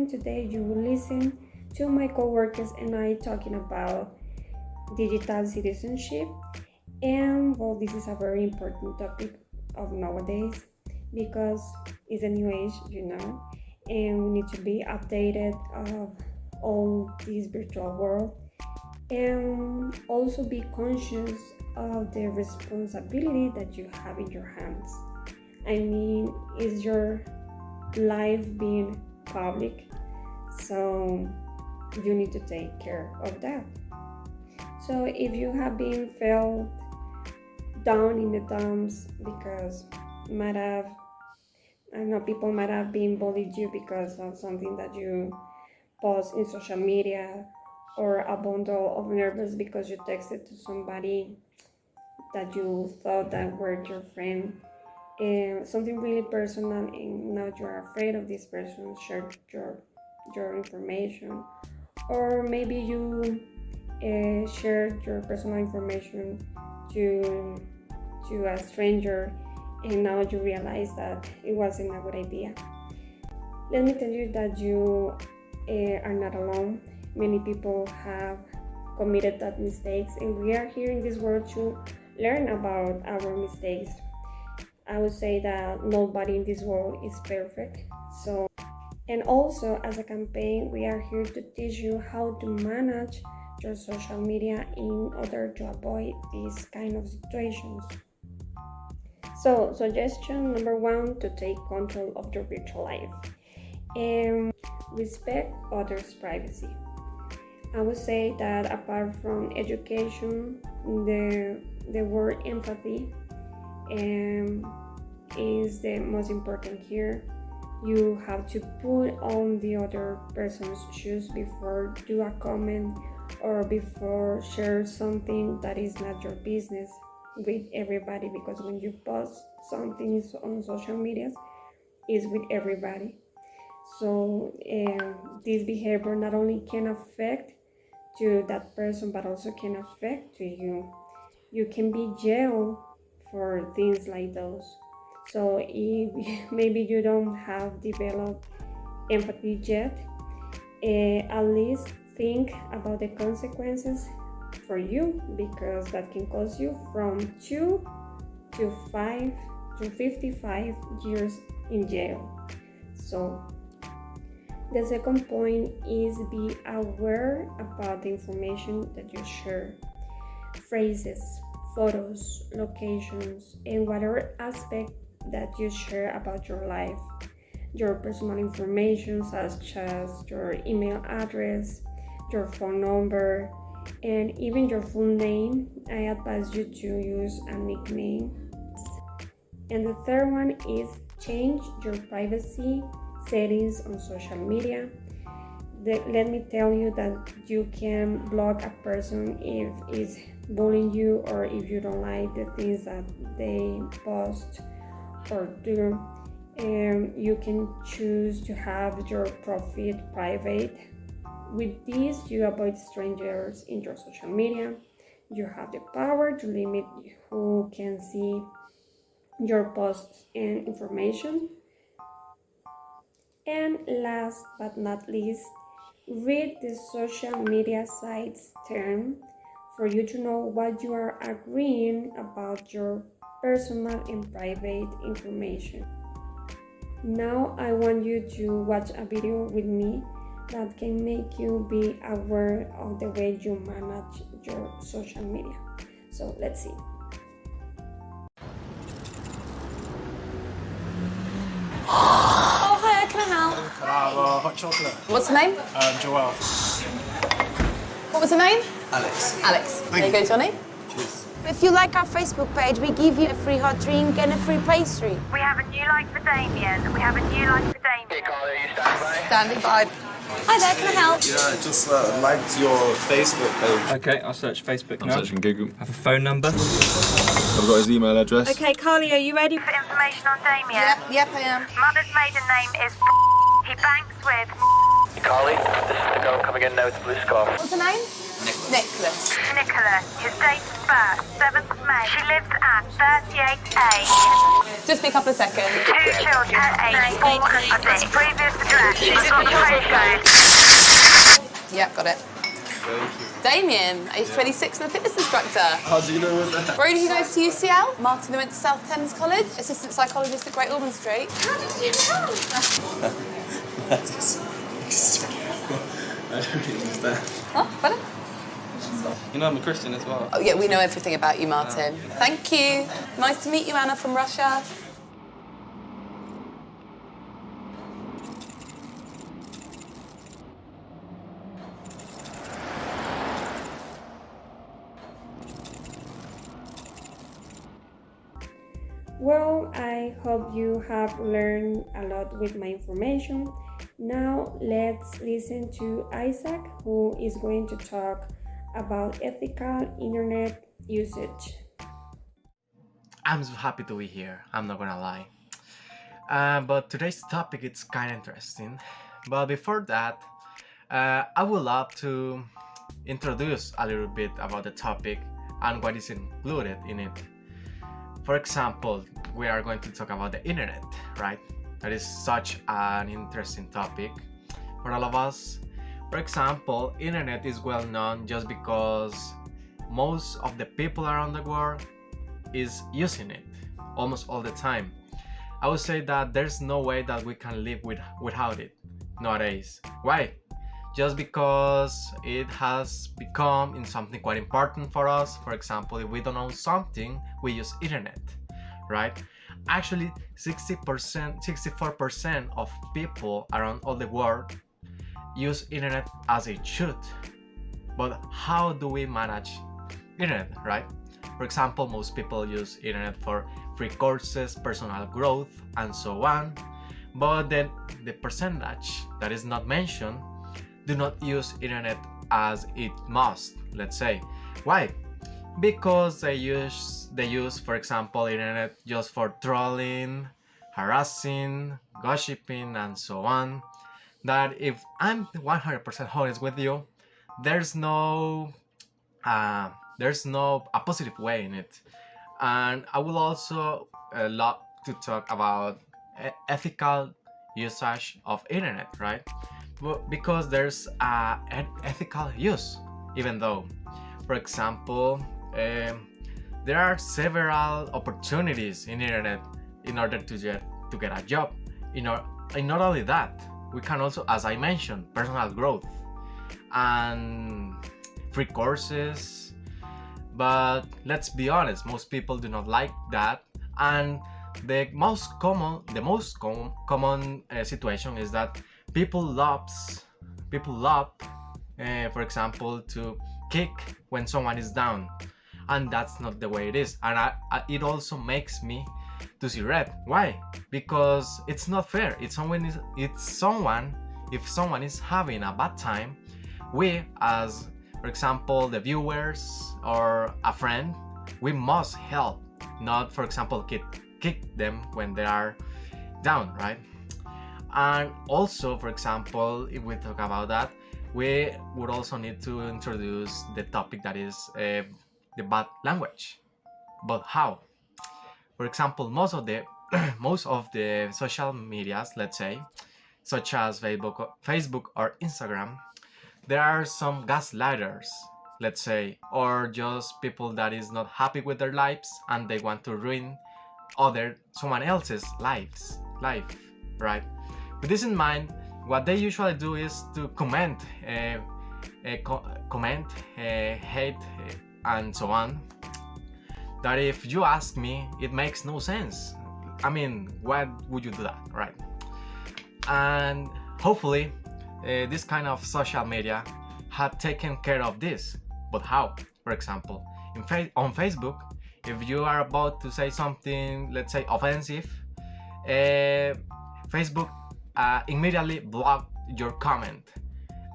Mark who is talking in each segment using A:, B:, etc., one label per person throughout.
A: and today you will listen to my coworkers and I talking about digital citizenship. And well, this is a very important topic of nowadays because it's a new age, and we need to be updated of all this virtual world and also be conscious of the responsibility that you have in your hands. I mean, is your life being public? So you need to take care of that. So if you have been felt down in the dumps because people might have been bullied you because of something that you post in social media, or a bundle of nervous because you texted to somebody that you thought that were your friend, and something really personal, and now you're afraid of this person share your information, or maybe you shared your personal information to a stranger and now you realize that it wasn't a good idea. Let me tell you that you are not alone. Many people have committed that mistakes, and we are here in this world to learn about our mistakes. I would say that nobody in this world is perfect. And also as a campaign, we are here to teach you how to manage your social media in order to avoid these kind of situations. So, suggestion number 1, to take control of your virtual life and respect others' privacy. I would say that apart from education, the word empathy is the most important here. You have to put on the other person's shoes before do a comment or before share something that is not your business with everybody, because when you post something on social media, it's with everybody. So this behavior not only can affect to that person but also can affect to you. You can be jailed for things like those. So if maybe you don't have developed empathy yet, at least think about the consequences for you, because that can cost you from 2 to 5 to 55 years in jail. So the second point is be aware about the information that you share. Phrases, photos, locations, and whatever aspect that you share about your life. Your personal information such as your email address, your phone number, and even your full name. I advise you to use a nickname. And the third one is change your privacy settings on social media. Let me tell you that you can block a person if it's bullying you or if you don't like the things that they post or do. You can choose to have your profile private. With this, you avoid strangers in your social media. You have the power to limit who can see your posts and information. And last but not least, read the social media sites term for you to know what you are agreeing about your personal and private information. Now I want you to watch a video with me that can make you be aware of the way you manage your social media. So let's see.
B: Oh, hi, can I help?
C: Can I have a hot chocolate?
B: What's the name?
C: Joelle.
B: What was the name?
D: Alex.
B: Alex. There you go, Johnny.
D: Cheers.
E: If you like our Facebook page, we give you a free hot drink and a free pastry.
F: We have a new like for Damien. Hey,
G: Carly, are you standing by?
B: Standing by. Hi there, can I help?
D: Yeah, just liked your Facebook page.
H: Okay, I'll search Facebook
D: I'm
H: now.
D: searching Google.
H: Have a phone number.
D: I've got his email address.
F: Okay, Carly, are you ready for information on Damien?
B: Yep, I am.
F: Mother's maiden name is he banks with
G: Carly, this is the girl coming in now with the blue scarf.
B: What's her name? Nicholas.
F: Nicholas. His date of birth, 7th May. She lives at 38A.
B: Just be a couple of seconds.
F: 2 children. Her age 4 and the previous address. I've got the postcode.
B: Yep, got it.
D: Thank you.
B: Damien, age 26 and a fitness instructor.
D: How do you know that?
B: Brody, who goes to UCL. Martin, who went to South Thames College. Assistant psychologist at Great Ormond Street.
F: How did you know?
D: That is... I don't really understand.
B: Oh, pardon?
C: You know I'm a Christian as well.
B: Oh, yeah, we know everything about you, Martin. Thank you. Nice to meet you, Anna from Russia.
A: Well, I hope you have learned a lot with my information. Now let's listen to Isaac, who is going to talk about ethical internet usage.
H: I'm so happy to be here, I'm not gonna lie. But today's topic is kind of interesting. But before that, I would love to introduce a little bit about the topic and what is included in it. For example, we are going to talk about the internet, right? That is such an interesting topic for all of us. For example, internet is well known just because most of the people around the world is using it almost all the time. I would say that there's no way that we can live without it nowadays. Why? Just because it has become in something quite important for us. For example, if we don't know something, we use internet, right? Actually, 64% of people around all the world use internet as it should. But how do we manage internet, right? For example, most people use internet for free courses, personal growth, and so on. But then the percentage that is not mentioned do not use internet as it must, let's say. Why? Because they use, for example, internet just for trolling, harassing, gossiping, and so on. That if I'm 100% honest with you, there's no a positive way in it. And I will also love to talk about ethical usage of internet, right? Because there's ethical use, even though, for example, there are several opportunities in internet in order to get a job. And not only that, we can also, as I mentioned, personal growth and free courses. But let's be honest, most people do not like that. And the most common situation is that people love, for example, to kick when someone is down, and that's not the way it is. And it also makes me to see red. Why? Because it's not fair. If someone is having a bad time, we, as for example the viewers or a friend, we must help, not, for example, kick them when they are down, right? And also, for example, if we talk about that, we would also need to introduce the topic that is the bad language. But how? For example, most of the social medias, let's say, such as Facebook or Instagram, there are some gaslighters, let's say, or just people that is not happy with their lives and they want to ruin someone else's life, right? With this in mind, what they usually do is to comment, hate, and so on. That if you ask me, it makes no sense. I mean, why would you do that, right? And hopefully, this kind of social media had taken care of this. But how? For example, on Facebook, if you are about to say something, let's say, offensive, Facebook immediately block your comment.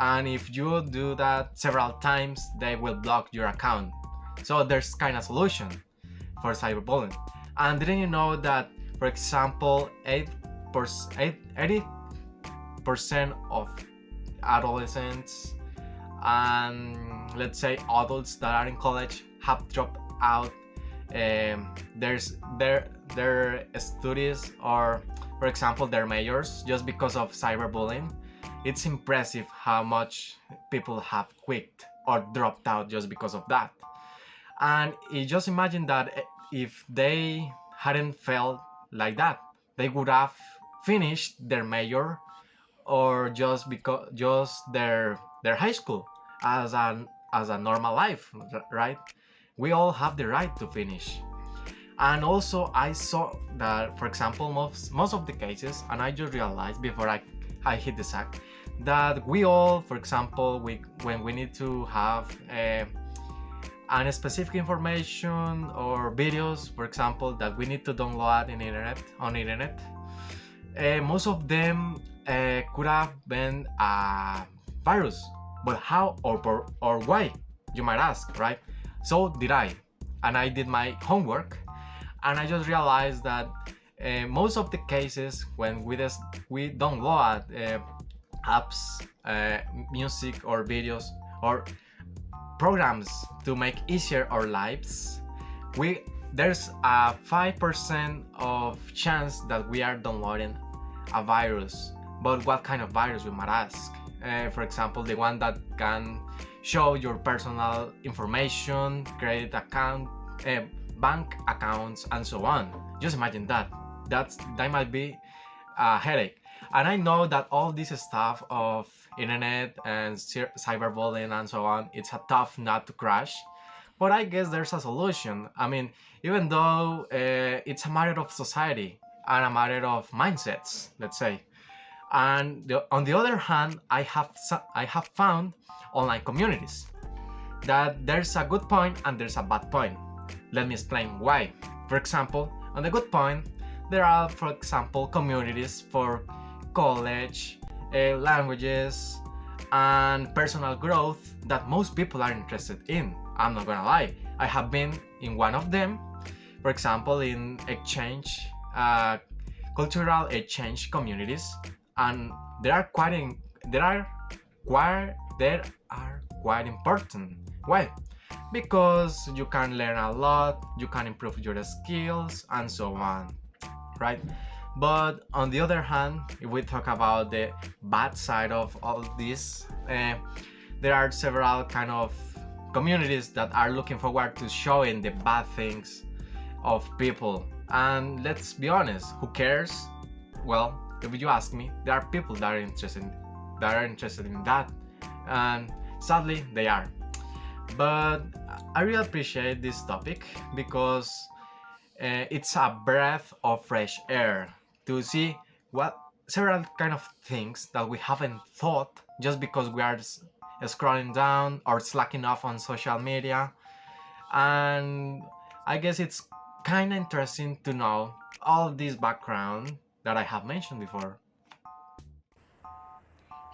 H: And if you do that several times, they will block your account. So there's kind of solution for cyberbullying. And didn't you know that, for example, 80% of adolescents and, let's say, adults that are in college have dropped out their studies, or for example, their majors just because of cyberbullying. It's impressive how much people have quit or dropped out just because of that. And you just imagine that if they hadn't felt like that, they would have finished their major or just their high school as a normal life, right? We all have the right to finish. And also I saw that, for example, most of the cases, and I just realized before I hit the sack, that we all, for example, when we need to have an specific information or videos, for example, that we need to download on internet, most of them could have been a virus. But how or why, you might ask, right? So did I, and I did my homework, and I just realized that most of the cases when we download apps, music or videos or programs to make easier our lives, there's a 5% of chance that we are downloading a virus. But what kind of virus, you might ask? For example, the one that can show your personal information, credit account, bank accounts, and so on. Just imagine that. That might be a headache. And I know that all this stuff of internet and cyberbullying and so on, it's a tough nut to crash. But I guess there's a solution. I mean, even though it's a matter of society and a matter of mindsets, let's say. And on the other hand, I have found online communities that there's a good point and there's a bad point. Let me explain why. For example, on the good point, there are, for example, communities for college, languages, and personal growth that most people are interested in. I'm not gonna lie, I have been in one of them. For example, in cultural exchange communities, and they are quite important. Why? Because you can learn a lot, you can improve your skills, and so on, right? But on the other hand, if we talk about the bad side of all this, there are several kind of communities that are looking forward to showing the bad things of people. And let's be honest, who cares? Well, if you ask me, there are people that are interested in that, and sadly they are. But I really appreciate this topic because it's a breath of fresh air to see what several kind of things that we haven't thought just because we are scrolling down or slacking off on social media. And I guess it's kind of interesting to know all this background that I have mentioned before.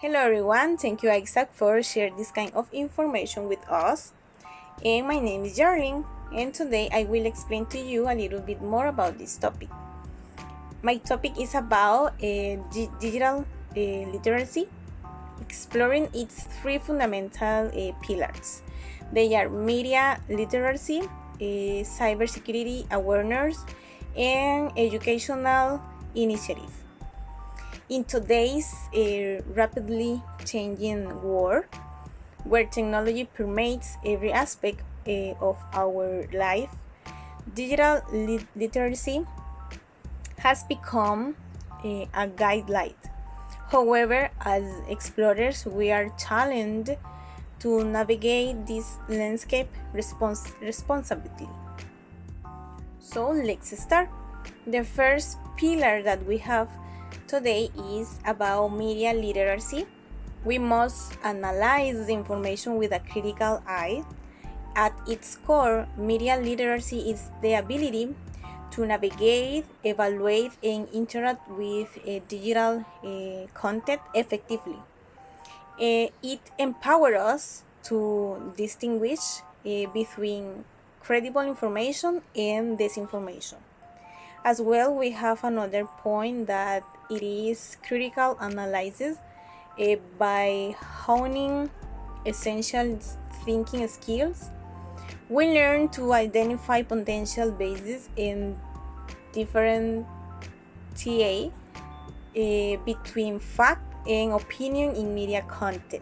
E: Hello everyone, thank you Isaac for sharing this kind of information with us. And my name is Jarlene, and today I will explain to you a little bit more about this topic. My topic is about digital literacy, exploring its three fundamental pillars. They are media literacy, cybersecurity awareness, and educational initiative. In today's rapidly changing world, where technology permeates every aspect of our life, digital literacy has become a guideline. However, as explorers, we are challenged to navigate this landscape responsibly. So let's start. The first pillar that we have today is about media literacy. We must analyze the information with a critical eye. At its core, media literacy is the ability to navigate, evaluate, and interact with digital content effectively. It empowers us to distinguish between credible information and disinformation. As well, we have another point that it is critical analysis by honing essential thinking skills. We learn to identify potential biases in different TA between fact and opinion in media content.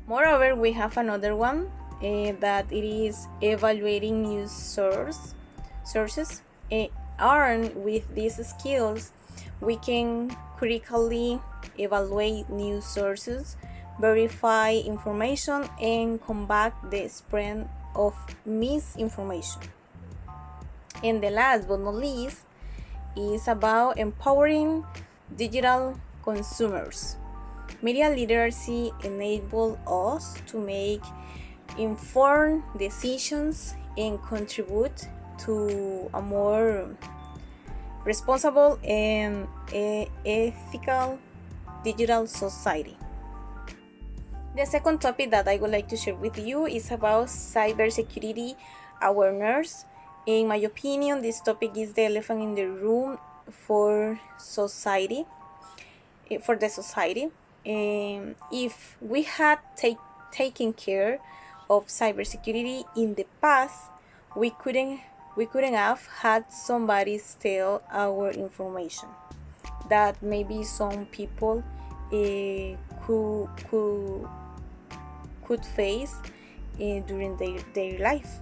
E: Moreover, we have another one that it is evaluating news sources. Armed with these skills, we can critically evaluate news sources, verify information, and combat the spread of misinformation. And the last but not least is about empowering digital consumers. Media literacy enables us to make informed decisions and contribute to a more responsible and ethical digital society. The second topic that I would like to share with you is about cybersecurity awareness. In my opinion, this topic is the elephant in the room for society. If we had taken care of cybersecurity in the past, we couldn't have had somebody steal our information that maybe some people could face during their life.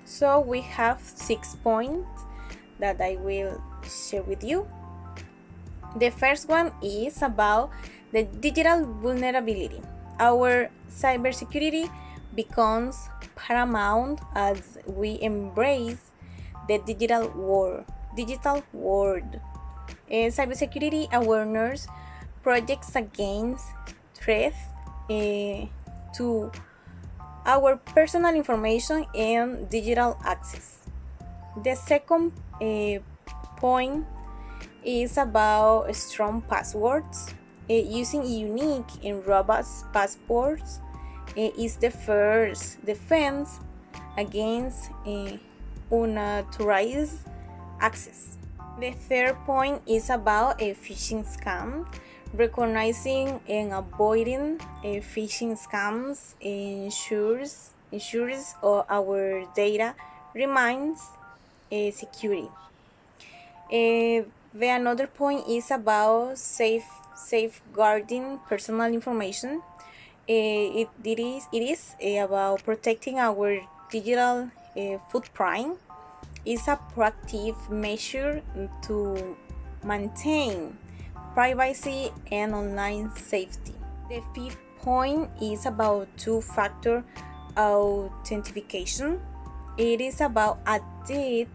E: So we have 6 points that I will share with you. The first one is about the digital vulnerability. Our cybersecurity becomes paramount as we embrace the digital world. Cybersecurity awareness projects against threats to our personal information and digital access. The second point is about strong passwords. Using unique and robust passwords is the first defense against unauthorized access. The third point is about a phishing scam. Recognizing and avoiding phishing scams ensures our data remains security. The another point is about safeguarding personal information. It is about protecting our digital footprint. It's a proactive measure to maintain privacy and online safety. The fifth point is about two-factor authentication. It is about adding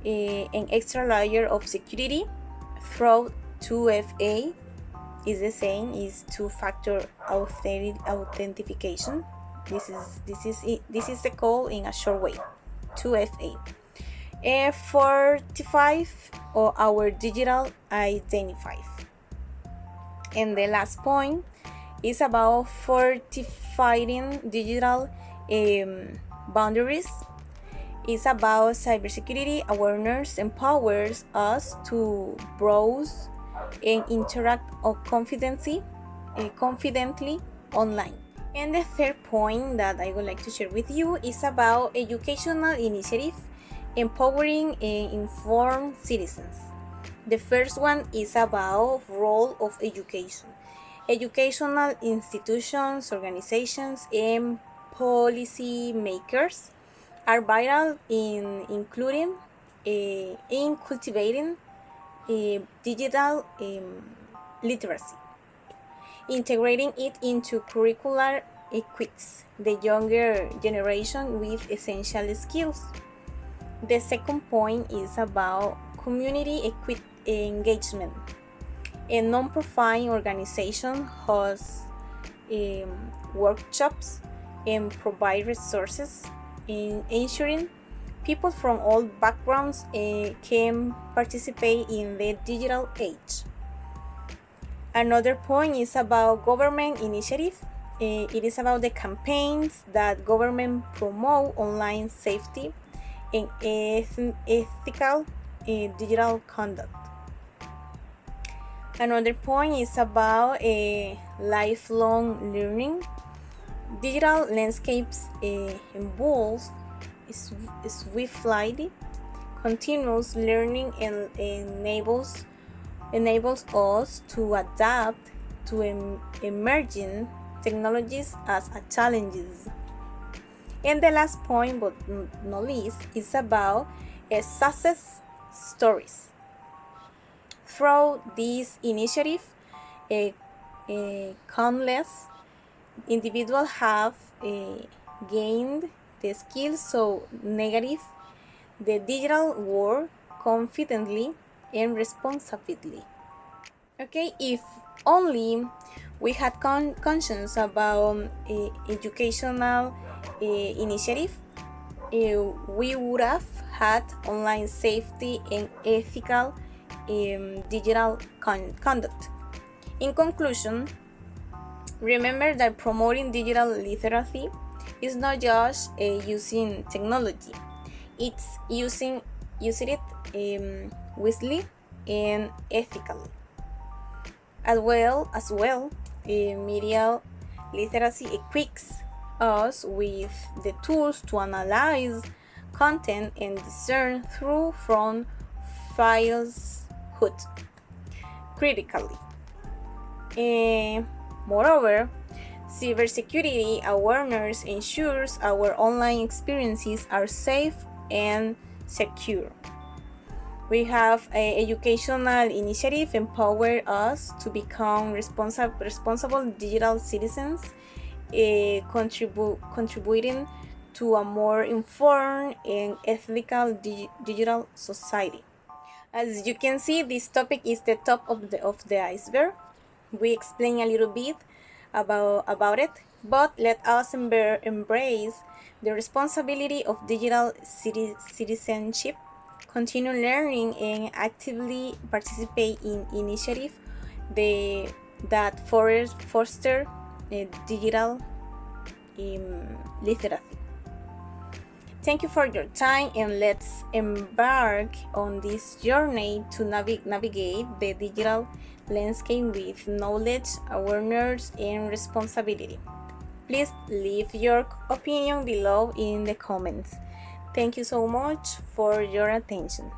E: an extra layer of security through 2FA. Is the same is two-factor authentication. This is the call in a short way. 2FA. 45 or our digital identifier. And the last point is about fortifying digital boundaries. It's about cybersecurity awareness empowers us to browse and interact confidently online. And the third point that I would like to share with you is about educational initiative empowering and informed citizens. The first one is about role of education. Educational institutions, organizations, and policy makers are vital in including in cultivating digital literacy. Integrating it into curricular equips the younger generation with essential skills. The second point is about community engagement. A non-profit organization hosts workshops and provide resources in ensuring people from all backgrounds can participate in the digital age. Another point is about government initiative. It is about the campaigns that government promote online safety and ethical digital conduct. Another point is about lifelong learning. Digital landscapes involve swiftly continuous learning and enables enables us to adapt to emerging technologies as a challenges. And the last point, but not least, is about success stories. Through this initiative, countless individuals have gained the skills so navigate the digital world confidently and responsibly. Okay, if only we had conscience about educational initiative, we would have had online safety and ethical digital conduct. In conclusion, remember that promoting digital literacy is not just using technology; it's using it wisely and ethically. As well, media literacy equips us with the tools to analyze content and discern through from falsehood critically. Moreover, cybersecurity awareness ensures our online experiences are safe and secure. We have an educational initiative empower us to become responsible digital citizens, contributing to a more informed and ethical digital society. As you can see, this topic is the top of the iceberg. We explain a little bit about it, but let us embrace the responsibility of digital citizenship, continue learning, and actively participate in initiatives that foster digital literacy. Thank you for your time, and let's embark on this journey to navigate the digital landscape with knowledge, awareness, and responsibility. Please leave your opinion below in the comments. Thank you so much for your attention.